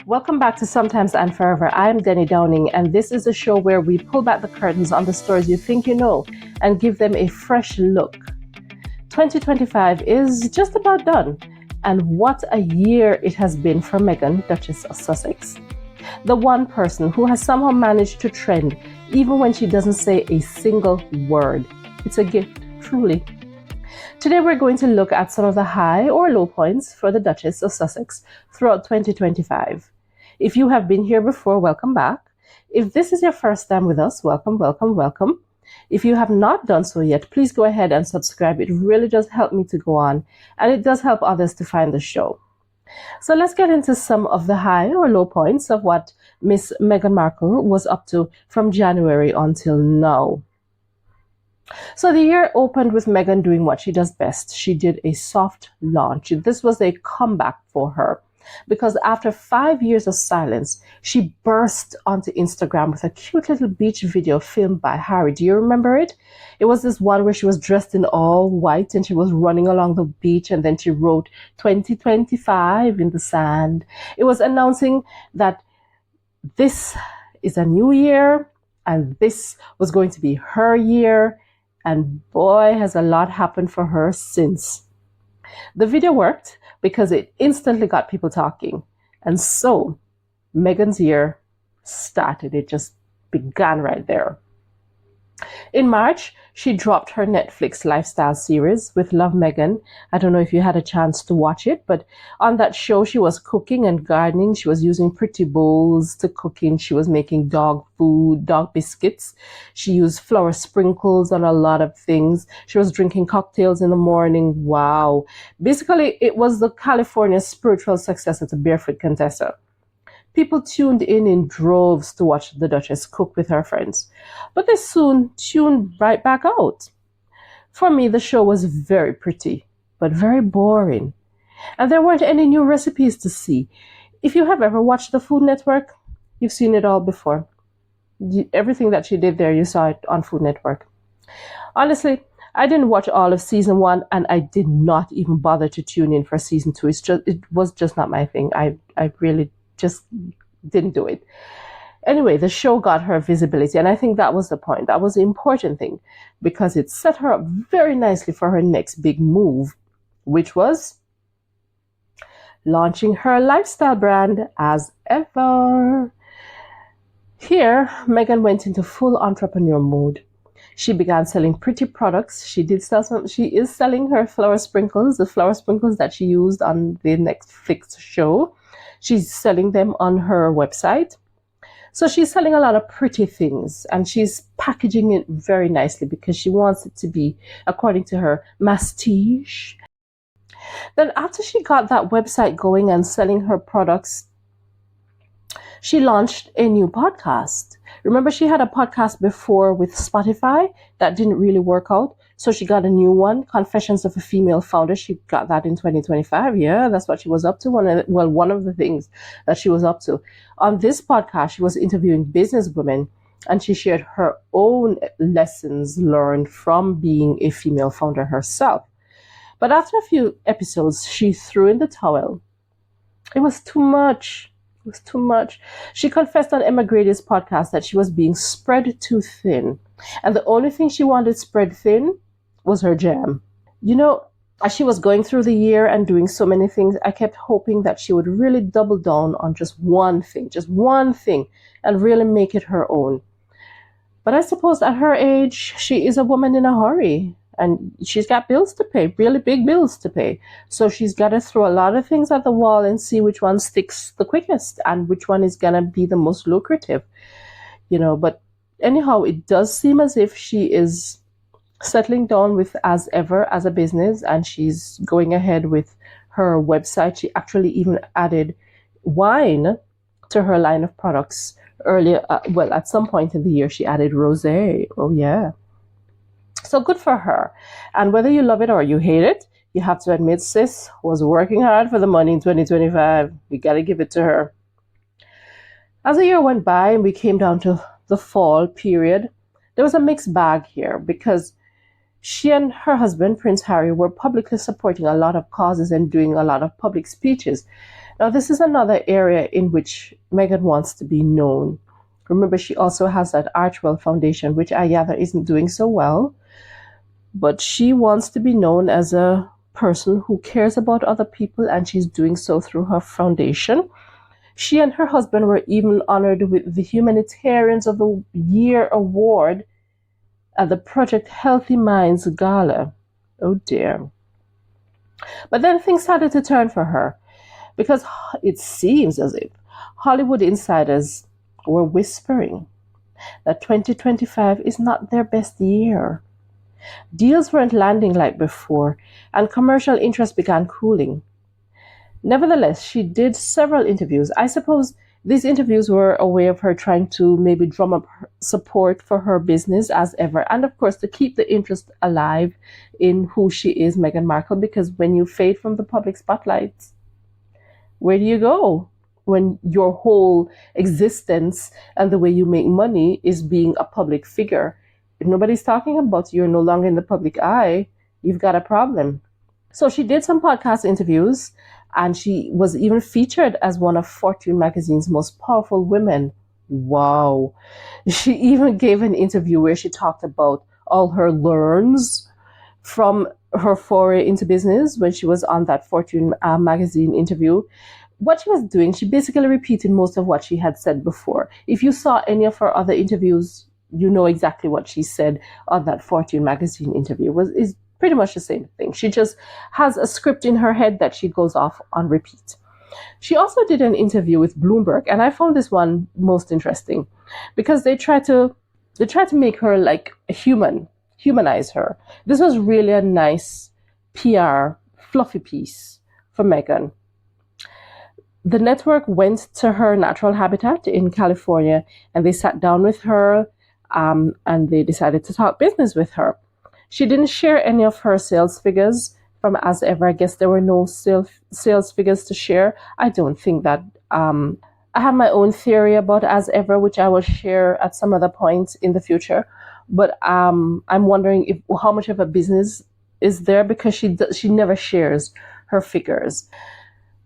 Welcome back to Sometimes and Forever. I'm Denny Downing, and this is a show where we pull back the curtains on the stories you think you know and give them a fresh look. 2025 is just about done, and what a year it has been for Meghan, Duchess of Sussex. The one person who has somehow managed to trend even when she doesn't say a single word. It's a gift, truly. Today we're going to look at some of the high or low points for the Duchess of Sussex throughout 2025. If you have been here before, welcome back. If this is your first time with us, welcome, welcome, welcome. If you have not done so yet, please go ahead and subscribe. It really does help me to go on, and it does help others to find the show. So let's get into some of the high or low points of what Miss Meghan Markle was up to from January until now. So the year opened with Meghan doing what she does best. She did a soft launch. This was a comeback for her because after 5 years of silence, she burst onto Instagram with a cute little beach video filmed by Harry. Do you remember it? It was this one where she was dressed in all white and she was running along the beach, and then she wrote 2025 in the sand. It was announcing that this is a new year and this was going to be her year. And boy, has a lot happened for her since. The video worked because it instantly got people talking. And so Meghan's year started. It just began right there. In March, she dropped her Netflix lifestyle series with Love Meghan. I don't know if you had a chance to watch it, but on that show, she was cooking and gardening. She was using pretty bowls to cook in. She was making dog food, dog biscuits. She used flour sprinkles on a lot of things. She was drinking cocktails in the morning. Wow. Basically, it was the California spiritual successor to Barefoot Contessa. People tuned in droves to watch the Duchess cook with her friends, but they soon tuned right back out. For me, the show was very pretty, but very boring, and there weren't any new recipes to see. If you have ever watched the Food Network, you've seen it all before. Everything that she did there, you saw it on Food Network. Honestly, I didn't watch all of season 1, and I did not even bother to tune in for season 2. It was just not my thing. I really just didn't do it. Anyway, the show got her visibility, and I think that was the point. That was the important thing, because it set her up very nicely for her next big move, which was launching her lifestyle brand as ever. Here, Meghan went into full entrepreneur mode. She began selling pretty products. She is selling her flower sprinkles, the flower sprinkles that she used on the Netflix show. She's selling them on her website. So she's selling a lot of pretty things, and she's packaging it very nicely because she wants it to be, according to her, prestige. Then after she got that website going and selling her products, she launched a new podcast. Remember, she had a podcast before with Spotify that didn't really work out. So she got a new one, Confessions of a Female Founder. She got that in 2025. Yeah, that's what she was up to. One of the things that she was up to. On this podcast, she was interviewing businesswomen, and she shared her own lessons learned from being a female founder herself. But after a few episodes, she threw in the towel. It was too much. It was too much. She confessed on Emma Grady's podcast that she was being spread too thin. And the only thing she wanted spread thin was her jam. You know, as she was going through the year and doing so many things, I kept hoping that she would really double down on just one thing, and really make it her own. But I suppose at her age, she is a woman in a hurry, and she's got bills to pay, really big bills to pay. So she's got to throw a lot of things at the wall and see which one sticks the quickest and which one is going to be the most lucrative. But anyhow, it does seem as if she is settling down with As Ever as a business, and she's going ahead with her website. She actually even added wine to her line of products earlier. At some point in the year, she added rosé. Oh, yeah. So good for her. And whether you love it or you hate it, you have to admit sis was working hard for the money in 2025. You got to give it to her. As the year went by and we came down to the fall period, there was a mixed bag here because she and her husband, Prince Harry, were publicly supporting a lot of causes and doing a lot of public speeches. Now, this is another area in which Meghan wants to be known. Remember, she also has that Archwell Foundation, which I gather isn't doing so well. But she wants to be known as a person who cares about other people, and she's doing so through her foundation. She and her husband were even honored with the Humanitarians of the Year award at the Project Healthy Minds Gala. Oh dear. But then things started to turn for her, because it seems as if Hollywood insiders were whispering that 2025 is not their best year. Deals weren't landing like before, and commercial interest began cooling. Nevertheless, she did several interviews. I suppose these interviews were a way of her trying to maybe drum up support for her business as ever, and of course to keep the interest alive in who she is, Meghan Markle, because when you fade from the public spotlight, where do you go? When your whole existence and the way you make money is being a public figure. If nobody's talking about you, you're no longer in the public eye, you've got a problem. So she did some podcast interviews, and she was even featured as one of Fortune magazine's most powerful women. Wow. She even gave an interview where she talked about all her learns from her foray into business when she was on that Fortune magazine interview. What she was doing, she basically repeated most of what she had said before. If you saw any of her other interviews, you know exactly what she said on that Fortune magazine interview. Is pretty much the same thing. She just has a script in her head that she goes off on repeat. She also did an interview with Bloomberg, and I found this one most interesting because they try to make her like a human, humanize her. This was really a nice PR fluffy piece for Meghan. The network went to her natural habitat in California, and they sat down with her, and they decided to talk business with her. She didn't share any of her sales figures from As Ever. I guess there were no sales figures to share. I don't think that. I have my own theory about As Ever, which I will share at some other point in the future. But I'm wondering how much of a business is there, because she never shares her figures.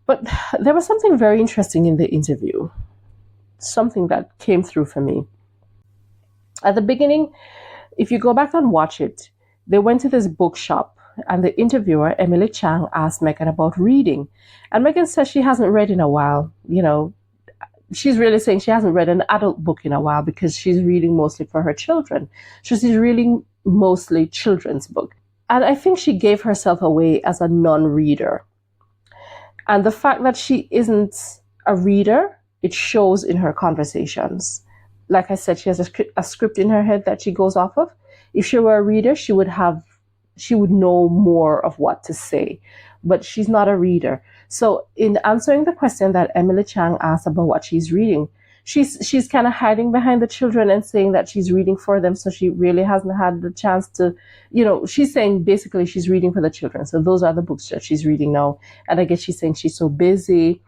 But there was something very interesting in the interview, something that came through for me. At the beginning, if you go back and watch it, they went to this bookshop, and the interviewer, Emily Chang, asked Meghan about reading. And Meghan says she hasn't read in a while. You know, she's really saying she hasn't read an adult book in a while because she's reading mostly for her children. So she's reading mostly children's book. And I think she gave herself away as a non-reader. And the fact that she isn't a reader, it shows in her conversations. Like I said, she has a script in her head that she goes off of. If she were a reader, she would know more of what to say. But she's not a reader. So in answering the question that Emily Chang asked about what she's reading, she's kind of hiding behind the children and saying that she's reading for them. So she really hasn't had the chance to, she's saying basically she's reading for the children. So those are the books that she's reading now. And I guess she's saying she's so busy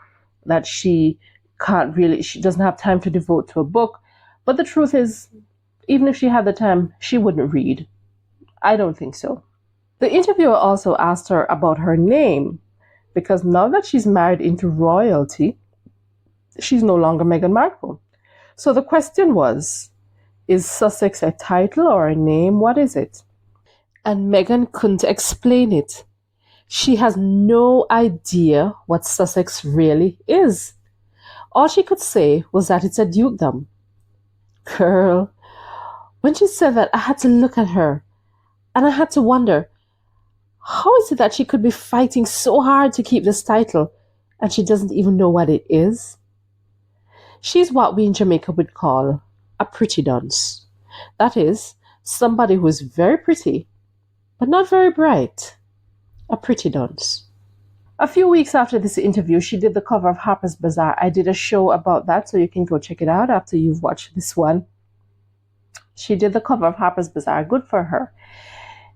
that she doesn't have time to devote to a book. But the truth is, even if she had the time, she wouldn't read. I don't think so. The interviewer also asked her about her name, because now that she's married into royalty, she's no longer Meghan Markle. So the question was, is Sussex a title or a name? What is it? And Meghan couldn't explain it. She has no idea what Sussex really is. All she could say was that it's a dukedom. Girl, when she said that, I had to look at her, and I had to wonder, how is it that she could be fighting so hard to keep this title, and she doesn't even know what it is? She's what we in Jamaica would call a pretty dunce. That is, somebody who is very pretty, but not very bright. A pretty dunce. A few weeks after this interview, she did the cover of Harper's Bazaar. I did a show about that, so you can go check it out after you've watched this one. She did the cover of Harper's Bazaar. Good for her.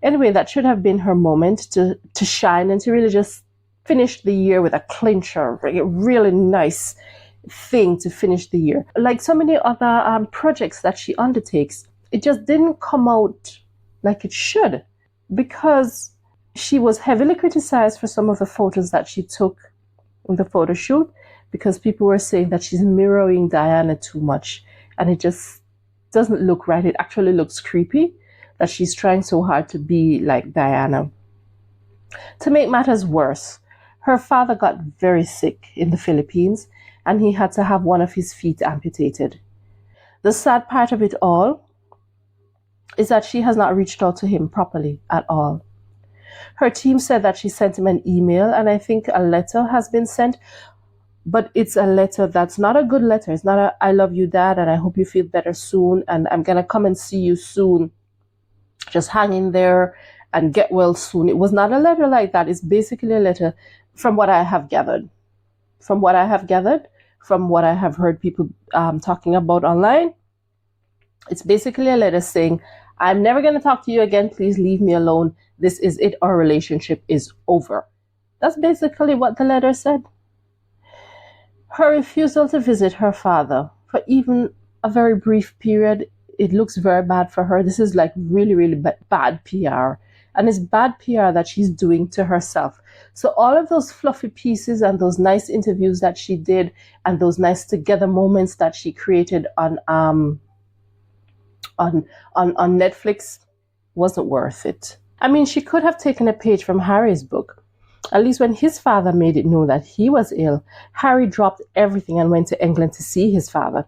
Anyway, that should have been her moment to shine and to really just finish the year with a clincher, a really nice thing to finish the year. Like so many other projects that she undertakes, it just didn't come out like it should, because she was heavily criticized for some of the photos that she took in the photo shoot. because people were saying that she's mirroring Diana too much, and it just doesn't look right. It actually looks creepy that she's trying so hard to be like Diana. To make matters worse, her father got very sick in the Philippines, and he had to have one of his feet amputated. The sad part of it all is that she has not reached out to him properly at all. Her team said that she sent him an email, and I think a letter has been sent, but it's a letter that's not a good letter. It's not a "I love you, Dad, and I hope you feel better soon, and I'm gonna come and see you soon. Just hang in there and get well soon." It was not a letter like that. It's basically a letter, from what I have gathered. From what I have heard people talking about online, it's basically a letter saying, "I'm never going to talk to you again. Please leave me alone. This is it. Our relationship is over." That's basically what the letter said. Her refusal to visit her father for even a very brief period, it looks very bad for her. This is like really, really bad PR. And it's bad PR that she's doing to herself. So all of those fluffy pieces and those nice interviews that she did and those nice together moments that she created on Netflix wasn't worth it. I mean, she could have taken a page from Harry's book. At least when his father made it known that he was ill, Harry dropped everything and went to England to see his father.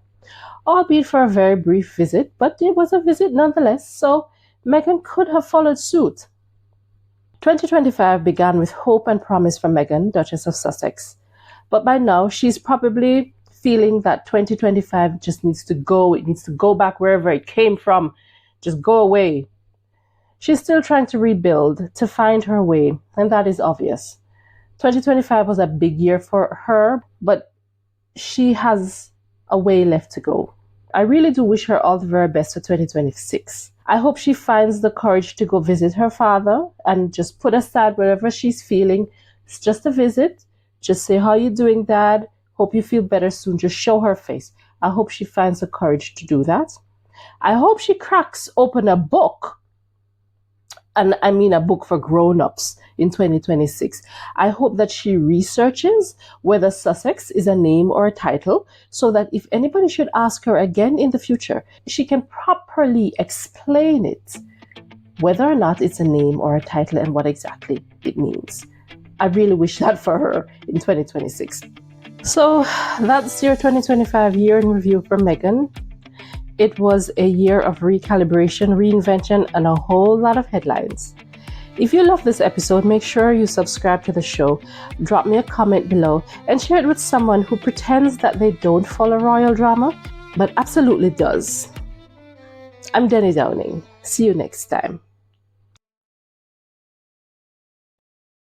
Albeit for a very brief visit, but it was a visit nonetheless, so Meghan could have followed suit. 2025 began with hope and promise for Meghan, Duchess of Sussex. But by now, she's probably feeling that 2025 just needs to go. It needs to go back wherever it came from. Just go away. She's still trying to rebuild, to find her way, and that is obvious. 2025 was a big year for her, but she has a way left to go. I really do wish her all the very best for 2026. I hope she finds the courage to go visit her father and just put aside whatever she's feeling. It's just a visit. Just say, "How you doing, Dad? Hope you feel better soon." Just show her face. I hope she finds the courage to do that. I hope she cracks open a book, and I mean a book for grown-ups, in 2026. I hope that she researches whether Sussex is a name or a title, so that if anybody should ask her again in the future, she can properly explain it, whether or not it's a name or a title and what exactly it means. I really wish that for her in 2026. So that's your 2025 year in review for Meghan. It was a year of recalibration, reinvention, and a whole lot of headlines. If you love this episode, make sure you subscribe to the show, drop me a comment below, and share it with someone who pretends that they don't follow royal drama, but absolutely does. I'm Denny Downing. See you next time.